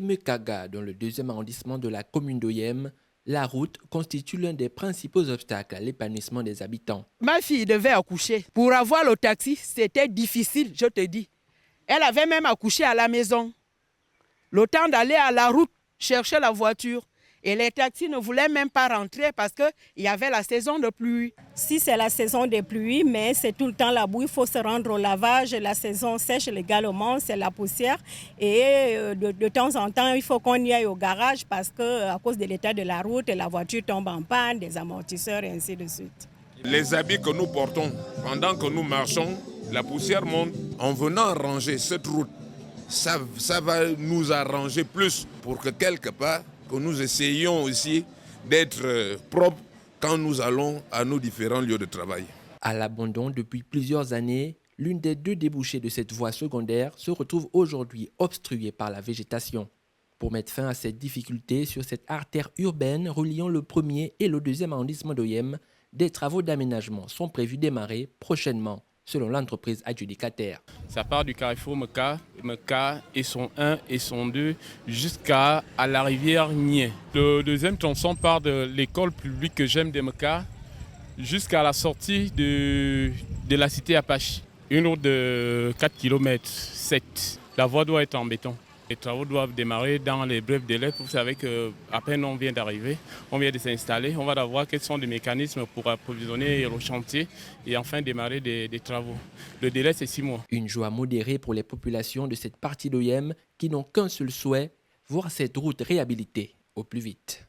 Mekaga, dans le 2e arrondissement de la commune d'Oyem, la route constitue l'un des principaux obstacles à l'épanouissement des habitants. Ma fille devait accoucher. Pour avoir le taxi, c'était difficile, je te dis. Elle avait même accouché à la maison. Le temps d'aller à la route, chercher la voiture. Et les taxis ne voulaient même pas rentrer parce qu'il y avait la saison de pluie. Si c'est la saison des pluies, mais c'est tout le temps la boue, il faut se rendre au lavage. La saison sèche légalement, c'est la poussière. Et de temps en temps, il faut qu'on y aille au garage parce qu'à cause de l'état de la route, la voiture tombe en panne, des amortisseurs et ainsi de suite. Les habits que nous portons, pendant que nous marchons, la poussière monte. En venant arranger cette route, ça va nous arranger plus pour que quelque part, que nous essayions aussi d'être propres quand nous allons à nos différents lieux de travail. À l'abandon depuis plusieurs années, l'une des 2 débouchés de cette voie secondaire se retrouve aujourd'hui obstruée par la végétation. Pour mettre fin à cette difficulté sur cette artère urbaine reliant le 1er et le 2e arrondissement d'Oyem, des travaux d'aménagement sont prévus démarrer prochainement, selon l'entreprise adjudicataire. Ça part du carrefour Meka et son 1 et son 2 jusqu'à la rivière Nié. Le 2e tronçon part de l'école publique que j'aime de Meka jusqu'à la sortie de la cité Apache. Une route de 4 km 7. La voie doit être en béton. Les travaux doivent démarrer dans les brefs délais. Vous savez qu'à peine on vient d'arriver, on vient de s'installer. On va voir quels sont les mécanismes pour approvisionner le chantier et enfin démarrer des travaux. Le délai, c'est 6 mois. Une joie modérée pour les populations de cette partie d'Oyem qui n'ont qu'un seul souhait, voir cette route réhabilitée au plus vite.